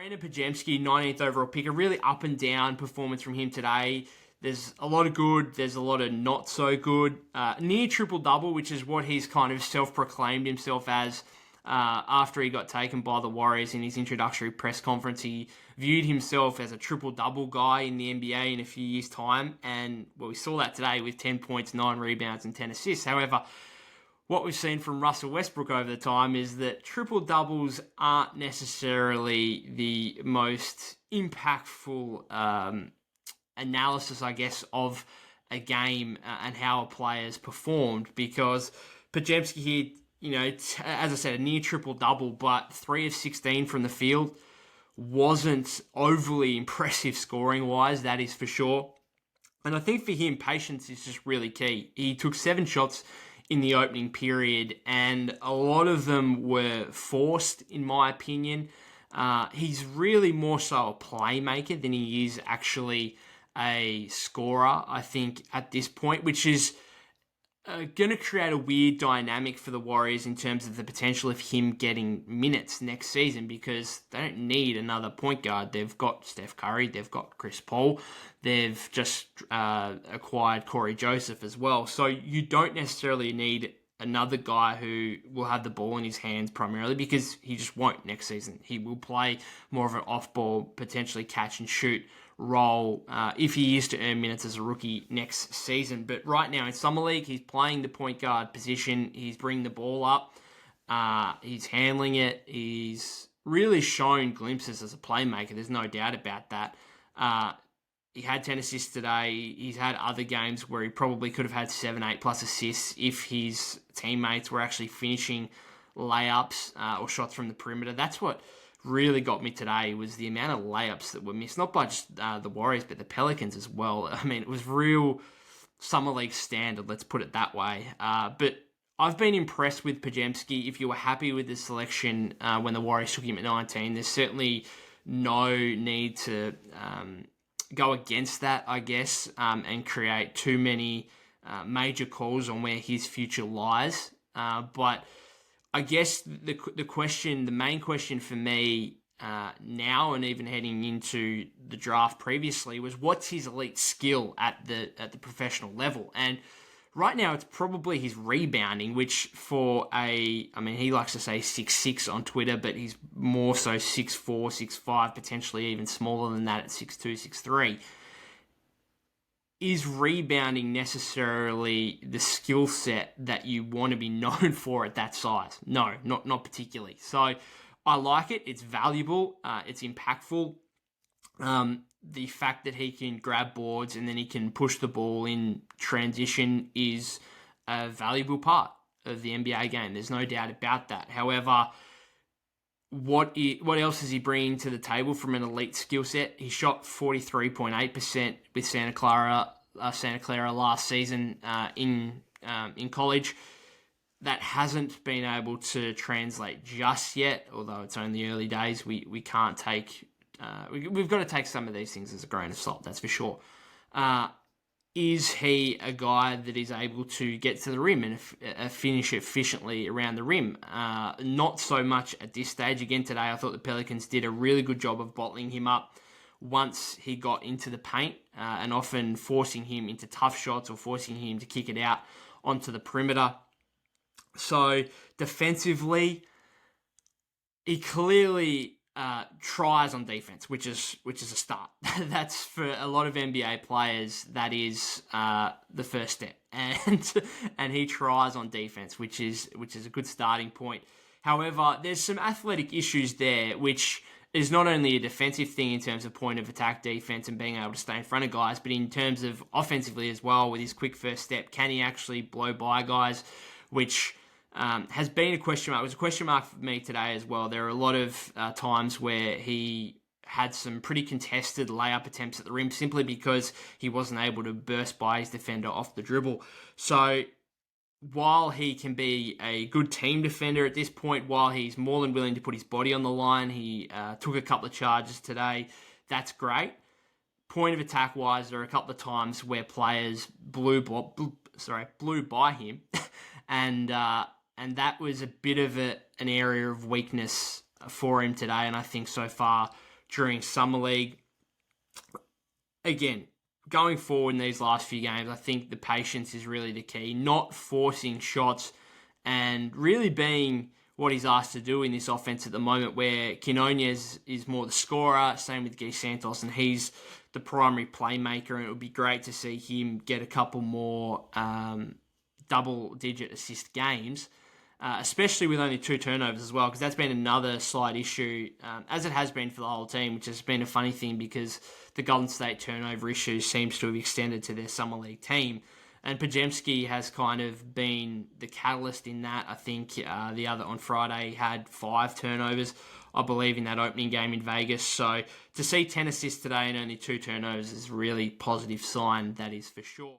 Brandin Podziemski, 19th overall pick, a really up and down performance from him today. There's a lot of good, there's a lot of not so good. Near triple-double, which is what he's kind of self-proclaimed himself as after he got taken by the Warriors in his introductory press conference. He viewed himself as a triple-double guy in the NBA in a few years' time, and well, we saw that today with 10 points, 9 rebounds, and 10 assists. However, what we've seen from Russell Westbrook over the time is that triple-doubles aren't necessarily the most impactful analysis, I guess, of a game and how a player's performed, because Podziemski here, as I said, a near triple-double, but 3 of 16 from the field wasn't overly impressive scoring-wise, that is for sure. And I think for him, patience is just really key. He took 7 shots in the opening period, and a lot of them were forced, in my opinion. He's really more so a playmaker than he is actually a scorer, I think, at this point, which is going to create a weird dynamic for the Warriors in terms of the potential of him getting minutes next season, because they don't need another point guard. They've got Steph Curry, they've got Chris Paul, they've just acquired Corey Joseph as well. So you don't necessarily need another guy who will have the ball in his hands primarily, because he just won't next season. He will play more of an off-ball, potentially catch and shoot role if he is to earn minutes as a rookie next season. But right now in Summer League, he's playing the point guard position. He's bringing the ball up. He's handling it. He's really shown glimpses as a playmaker. There's no doubt about that. He had 10 assists today. He's had other games where he probably could have had 7, 8 plus assists if his teammates were actually finishing layups or shots from the perimeter. That's what really got me today, was the amount of layups that were missed, not by just the Warriors, but the Pelicans as well. I mean, it was real Summer League standard, let's put it that way. But I've been impressed with Podziemski. If you were happy with the selection when the Warriors took him at 19, there's certainly no need to go against that, I guess, and create too many major calls on where his future lies. But I guess the main question for me now, and even heading into the draft previously, was what's his elite skill at the professional level? And right now, it's probably his rebounding, which he likes to say 6'6" on Twitter, but he's more so 6'4", 6'5", potentially even smaller than that at 6'2", 6'3". Is rebounding necessarily the skill set that you want to be known for at that size? No, not particularly. So I like it. It's valuable. It's impactful. The fact that he can grab boards and then he can push the ball in transition is a valuable part of the NBA game. There's no doubt about that. However, what else is he bringing to the table from an elite skill set? He shot 43.8% with Santa Clara last season in college. That hasn't been able to translate just yet, although it's only early days. We've got to take some of these things as a grain of salt, that's for sure. Is he a guy that is able to get to the rim and finish efficiently around the rim? Not so much at this stage. Again, today I thought the Pelicans did a really good job of bottling him up once he got into the paint and often forcing him into tough shots or forcing him to kick it out onto the perimeter. So defensively, he clearly tries on defense, which is a start. That's for a lot of NBA players. That is the first step, and he tries on defense, which is a good starting point. However, there's some athletic issues there, which is not only a defensive thing in terms of point of attack defense and being able to stay in front of guys, but in terms of offensively as well. With his quick first step, can he actually blow by guys? Which has been a question mark. It was a question mark for me today as well. There are a lot of times where he had some pretty contested layup attempts at the rim simply because he wasn't able to burst by his defender off the dribble. So while he can be a good team defender at this point, while he's more than willing to put his body on the line, he took a couple of charges today. That's great. Point of attack wise, there are a couple of times where players blew by him, and that was a bit of an area of weakness for him today. And I think so far during Summer League. Again, going forward in these last few games, I think the patience is really the key. Not forcing shots and really being what he's asked to do in this offense at the moment, where Quinones is more the scorer, same with Guy Santos, and he's the primary playmaker, and it would be great to see him get a couple more double-digit assist games, especially with only 2 turnovers as well, because that's been another slight issue, as it has been for the whole team, which has been a funny thing because the Golden State turnover issue seems to have extended to their Summer League team. And Podziemski has kind of been the catalyst in that. I think the other on Friday had 5 turnovers, I believe, in that opening game in Vegas. So to see 10 assists today and only 2 turnovers is a really positive sign, that is for sure.